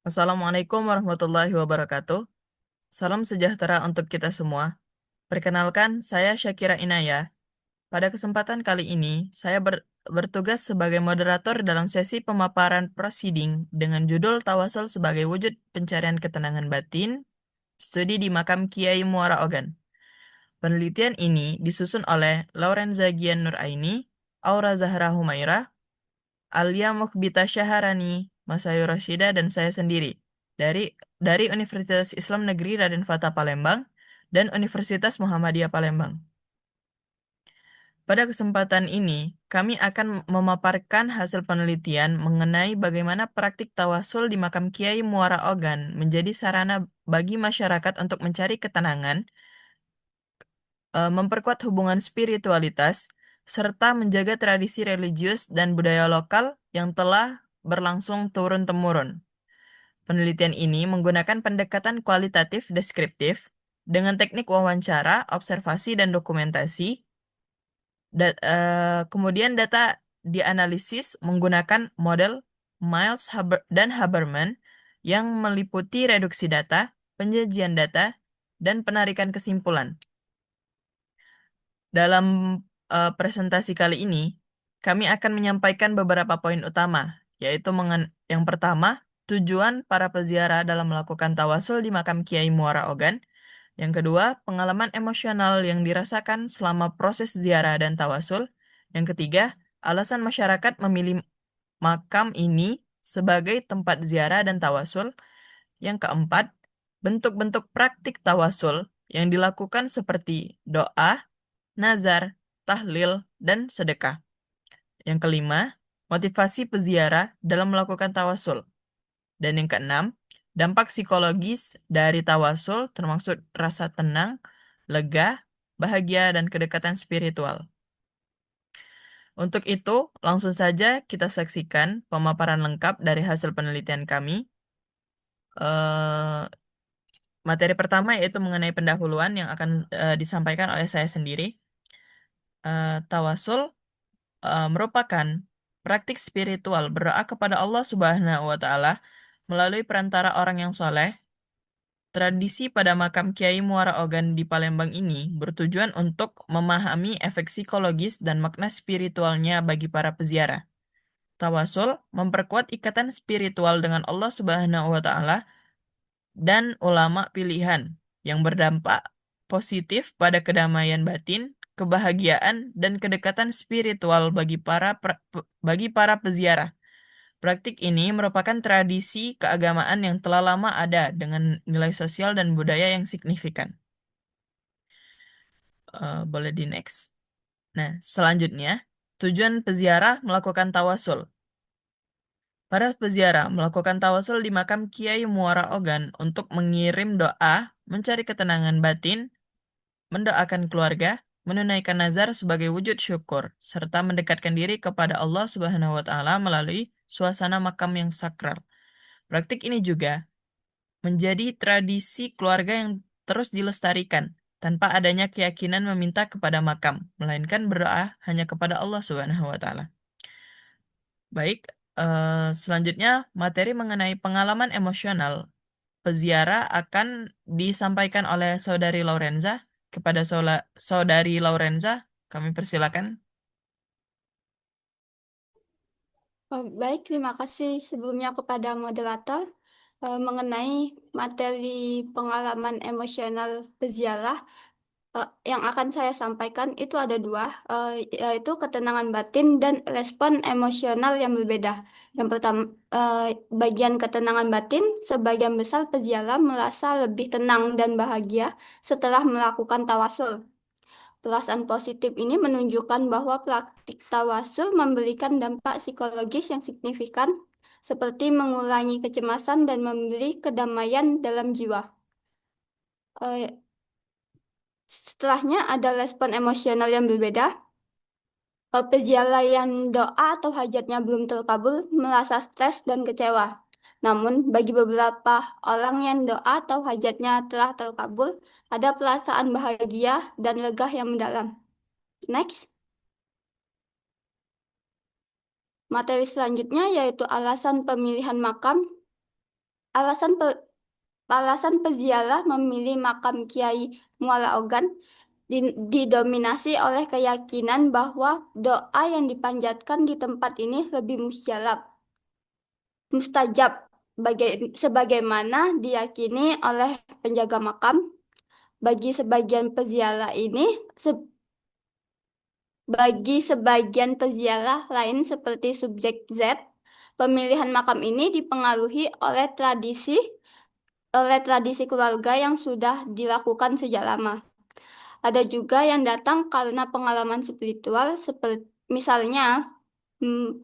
Assalamualaikum warahmatullahi wabarakatuh. Salam sejahtera untuk kita semua. Perkenalkan, saya Syakira Inaya. Pada kesempatan kali ini, saya bertugas sebagai moderator dalam sesi pemaparan proceeding dengan judul Tawasul sebagai wujud pencarian ketenangan batin, studi di makam Kiai Muara Ogan. Penelitian ini disusun oleh Lauren Zagian Nuraini, Aura Zahra Humaira, Alia Mukhbita Syaharani, Masayu Rashida, dan saya sendiri dari Universitas Islam Negeri Raden Fatah Palembang dan Universitas Muhammadiyah Palembang. Pada kesempatan ini, kami akan memaparkan hasil penelitian mengenai bagaimana praktik tawasul di makam Kiai Muara Ogan menjadi sarana bagi masyarakat untuk mencari ketenangan, memperkuat hubungan spiritualitas, serta menjaga tradisi religius dan budaya lokal yang telah berlangsung turun-temurun. Penelitian ini menggunakan pendekatan kualitatif deskriptif dengan teknik wawancara, observasi, dan dokumentasi. Kemudian data dianalisis menggunakan model Miles dan Haberman yang meliputi reduksi data, penyajian data, dan penarikan kesimpulan. Dalam presentasi kali ini, kami akan menyampaikan beberapa poin utama, yaitu yang pertama, tujuan para peziarah dalam melakukan tawasul di makam Kiai Muara Ogan. Yang kedua, pengalaman emosional yang dirasakan selama proses ziarah dan tawasul. Yang ketiga, alasan masyarakat memilih makam ini sebagai tempat ziarah dan tawasul. Yang keempat, bentuk-bentuk praktik tawasul yang dilakukan seperti doa, nazar, tahlil, dan sedekah. Yang kelima, motivasi peziarah dalam melakukan tawasul. Dan yang keenam, dampak psikologis dari tawasul termasuk rasa tenang, lega, bahagia, dan kedekatan spiritual. Untuk itu, langsung saja kita saksikan pemaparan lengkap dari hasil penelitian kami. Eh, Materi pertama yaitu mengenai pendahuluan yang akan disampaikan oleh saya sendiri. Tawasul merupakan praktik spiritual berdoa kepada Allah Subhanahu wa Ta'ala melalui perantara orang yang soleh. Tradisi pada makam Kiai Muara Ogan di Palembang ini bertujuan untuk memahami efek psikologis dan makna spiritualnya bagi para peziarah. Tawasul memperkuat ikatan spiritual dengan Allah Subhanahu wa Ta'ala dan ulama pilihan yang berdampak positif pada kedamaian batin, kebahagiaan, dan kedekatan spiritual bagi para peziarah. Praktik ini merupakan tradisi keagamaan yang telah lama ada dengan nilai sosial dan budaya yang signifikan. Boleh di next. Nah, selanjutnya, tujuan peziarah melakukan tawasul. Para peziarah melakukan tawasul di makam Kiai Muara Ogan untuk mengirim doa, mencari ketenangan batin, mendoakan keluarga, menunaikan nazar sebagai wujud syukur, serta mendekatkan diri kepada Allah Subhanahu wa Ta'ala melalui suasana makam yang sakral. Praktik ini juga menjadi tradisi keluarga yang terus dilestarikan tanpa adanya keyakinan meminta kepada makam, melainkan berdoa hanya kepada Allah Subhanahu wa Ta'ala. Baik, selanjutnya materi mengenai pengalaman emosional peziarah akan disampaikan oleh Saudari Laurenza. Kepada Saudari Laurenza, kami persilakan. Baik, terima kasih sebelumnya kepada moderator mengenai materi pengalaman emosional peziarah. Yang akan saya sampaikan itu ada dua, yaitu ketenangan batin dan respon emosional yang berbeda. Yang pertama, bagian ketenangan batin, sebagian besar peziarah merasa lebih tenang dan bahagia setelah melakukan tawasul. Perasaan positif ini menunjukkan bahwa praktik tawasul memberikan dampak psikologis yang signifikan, seperti mengurangi kecemasan dan memberi kedamaian dalam jiwa. Eh, Setelahnya ada respon emosional yang berbeda. Peziarah yang doa atau hajatnya belum terkabul merasa stres dan kecewa. Namun, bagi beberapa orang yang doa atau hajatnya telah terkabul, ada perasaan bahagia dan lega yang mendalam. Next. Materi selanjutnya yaitu alasan pemilihan makam. Alasan pe- alasan peziarah memilih makam Kiai Muara Ogan didominasi oleh keyakinan bahwa doa yang dipanjatkan di tempat ini lebih mustajab, sebagaimana diyakini oleh penjaga makam. Bagi sebagian peziarah ini, se- bagi sebagian peziarah lain seperti subjek Z, pemilihan makam ini dipengaruhi oleh tradisi keluarga yang sudah dilakukan sejak lama. Ada juga yang datang karena pengalaman spiritual, seperti misalnya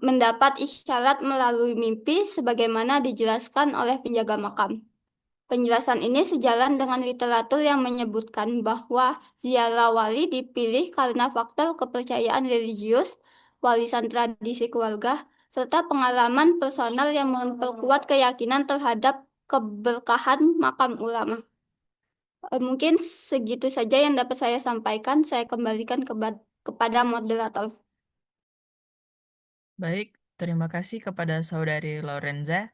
mendapat isyarat melalui mimpi, sebagaimana dijelaskan oleh penjaga makam. Penjelasan ini sejalan dengan literatur yang menyebutkan bahwa ziarah wali dipilih karena faktor kepercayaan religius, warisan tradisi keluarga, serta pengalaman personal yang memperkuat keyakinan terhadap keberkahan makam ulama. Mungkin segitu saja yang dapat saya sampaikan. Saya kembalikan kepada moderator. Baik, terima kasih kepada Saudari Lorenza.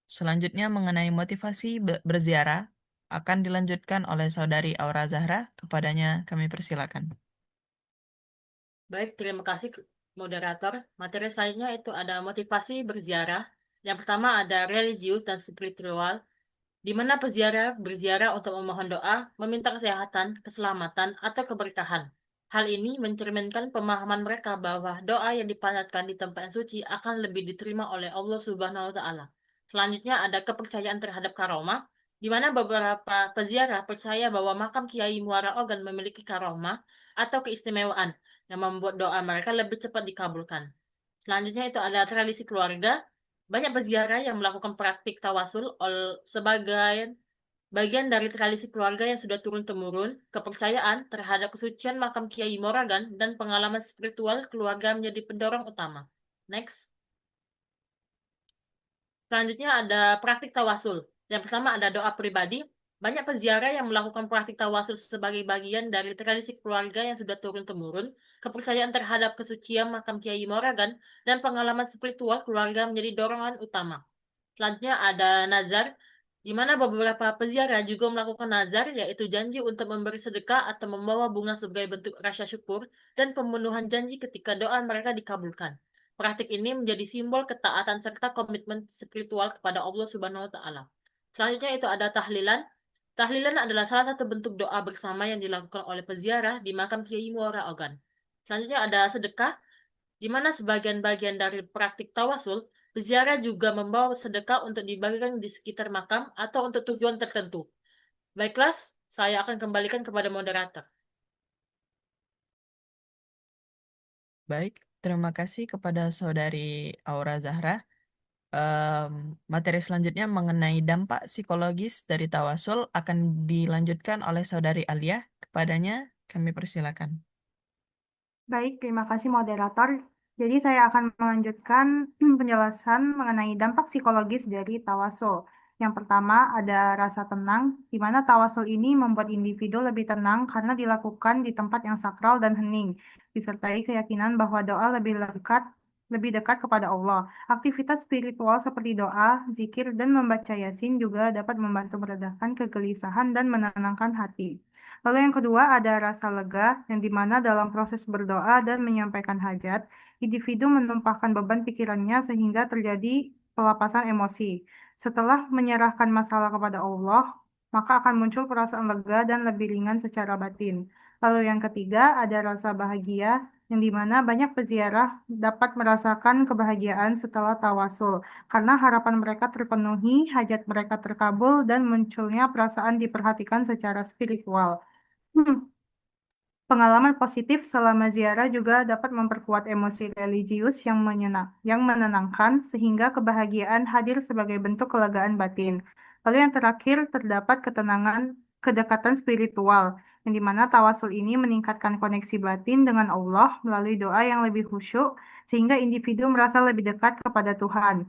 Selanjutnya mengenai motivasi berziarah akan dilanjutkan oleh Saudari Aura Zahra. Kepadanya kami persilakan. Baik, terima kasih moderator. Materi selanjutnya itu ada motivasi berziarah. Yang pertama ada religius dan spiritual, di mana peziarah berziarah untuk memohon doa, meminta kesehatan, keselamatan, atau keberkahan. Hal ini mencerminkan pemahaman mereka bahwa doa yang dipanjatkan di tempat yang suci akan lebih diterima oleh Allah Subhanahu wa Ta'ala. Selanjutnya ada kepercayaan terhadap karomah, di mana beberapa peziarah percaya bahwa makam Kiai Muara Ogan memiliki karomah atau keistimewaan yang membuat doa mereka lebih cepat dikabulkan. Selanjutnya itu ada tradisi keluarga. Banyak peziarah yang melakukan praktik tawasul sebagai bagian dari tradisi keluarga yang sudah turun-temurun, kepercayaan terhadap kesucian makam Kiai Moragan, dan pengalaman spiritual keluarga menjadi pendorong utama. Next. Selanjutnya ada praktik tawasul. Yang pertama ada doa pribadi. Banyak peziarah yang melakukan praktik tawasul sebagai bagian dari tradisi keluarga yang sudah turun-temurun, kepercayaan terhadap kesucian makam Kiai Moragan, dan pengalaman spiritual keluarga menjadi dorongan utama. Selanjutnya ada nazar, di mana beberapa peziarah juga melakukan nazar, yaitu janji untuk memberi sedekah atau membawa bunga sebagai bentuk rasa syukur dan pemenuhan janji ketika doa mereka dikabulkan. Praktik ini menjadi simbol ketaatan serta komitmen spiritual kepada Allah Subhanahu wa Ta'ala. Selanjutnya itu ada tahlilan. Tahlilan adalah salah satu bentuk doa bersama yang dilakukan oleh peziarah di makam Kiai Muara Ogan. Selanjutnya ada sedekah, di mana sebagian bagian dari praktik tawasul, peziarah juga membawa sedekah untuk dibagikan di sekitar makam atau untuk tujuan tertentu. Baiklah, saya akan kembalikan kepada moderator. Baik, terima kasih kepada Saudari Aura Zahra. Em, Materi selanjutnya mengenai dampak psikologis dari tawasul akan dilanjutkan oleh Saudari Alia. Kepadanya kami persilakan. Baik, terima kasih moderator. Jadi saya akan melanjutkan penjelasan mengenai dampak psikologis dari tawasul. Yang pertama ada rasa tenang, di mana tawasul ini membuat individu lebih tenang karena dilakukan di tempat yang sakral dan hening, disertai keyakinan bahwa doa lebih dekat kepada Allah. Aktivitas spiritual seperti doa, zikir, dan membaca Yasin juga dapat membantu meredakan kegelisahan dan menenangkan hati. Lalu yang kedua ada rasa lega, yang dimana dalam proses berdoa dan menyampaikan hajat, individu menumpahkan beban pikirannya sehingga terjadi pelepasan emosi. Setelah menyerahkan masalah kepada Allah, maka akan muncul perasaan lega dan lebih ringan secara batin. Lalu yang ketiga ada rasa bahagia, yang dimana banyak peziarah dapat merasakan kebahagiaan setelah tawasul, karena harapan mereka terpenuhi, hajat mereka terkabul, dan munculnya perasaan diperhatikan secara spiritual. Pengalaman positif selama ziarah juga dapat memperkuat emosi religius yang menenangkan, sehingga kebahagiaan hadir sebagai bentuk kelegaan batin. Lalu yang terakhir, terdapat kedekatan spiritual, yang dimana tawasul ini meningkatkan koneksi batin dengan Allah melalui doa yang lebih khusyuk, sehingga individu merasa lebih dekat kepada Tuhan.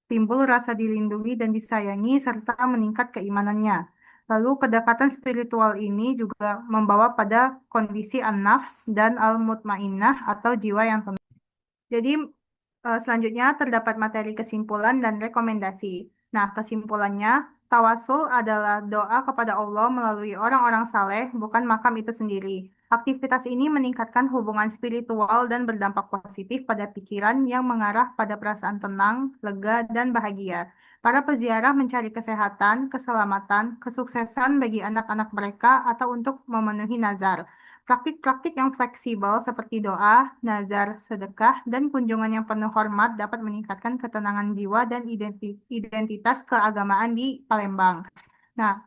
Timbul rasa dilindungi dan disayangi, serta meningkat keimanannya. Lalu kedekatan spiritual ini juga membawa pada kondisi an-nafs dan al-mutmainnah atau jiwa yang tenang. Jadi selanjutnya terdapat materi kesimpulan dan rekomendasi. Nah, kesimpulannya, tawasul adalah doa kepada Allah melalui orang-orang saleh, bukan makam itu sendiri. Aktivitas ini meningkatkan hubungan spiritual dan berdampak positif pada pikiran yang mengarah pada perasaan tenang, lega, dan bahagia. Para peziarah mencari kesehatan, keselamatan, kesuksesan bagi anak-anak mereka atau untuk memenuhi nazar. Praktik-praktik yang fleksibel seperti doa, nazar, sedekah, dan kunjungan yang penuh hormat dapat meningkatkan ketenangan jiwa dan identitas keagamaan di Palembang. Nah,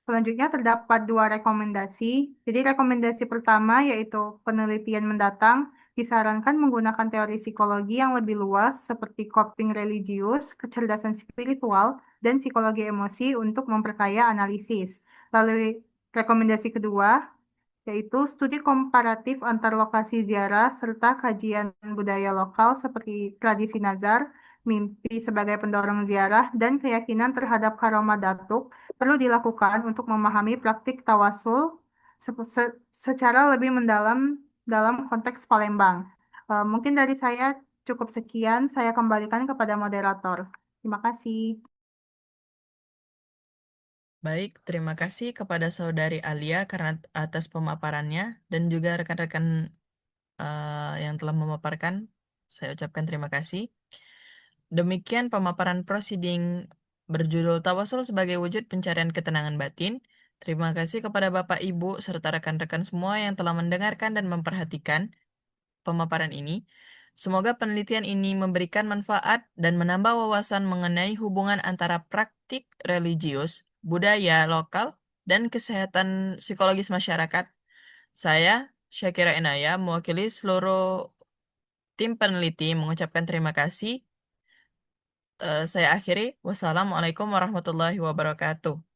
selanjutnya terdapat dua rekomendasi. Jadi rekomendasi pertama yaitu penelitian mendatang disarankan menggunakan teori psikologi yang lebih luas seperti coping religius, kecerdasan spiritual, dan psikologi emosi untuk memperkaya analisis. Lalu rekomendasi kedua yaitu studi komparatif antar lokasi ziarah serta kajian budaya lokal seperti tradisi nazar, mimpi sebagai pendorong ziarah, dan keyakinan terhadap karomah datuk perlu dilakukan untuk memahami praktik tawasul secara lebih mendalam dalam konteks Palembang. Mungkin dari saya cukup sekian, saya kembalikan kepada moderator. Terima kasih. Baik, terima kasih kepada Saudari Alia karena atas pemaparannya dan juga rekan-rekan yang telah memaparkan. Saya ucapkan terima kasih. Demikian pemaparan prosiding berjudul Tawasul sebagai wujud pencarian ketenangan batin. Terima kasih kepada Bapak, Ibu, serta rekan-rekan semua yang telah mendengarkan dan memperhatikan pemaparan ini. Semoga penelitian ini memberikan manfaat dan menambah wawasan mengenai hubungan antara praktik religius, budaya lokal, dan kesehatan psikologis masyarakat. Saya, Syakira Enaya, mewakili seluruh tim peneliti mengucapkan terima kasih. Saya akhiri. Wassalamualaikum warahmatullahi wabarakatuh.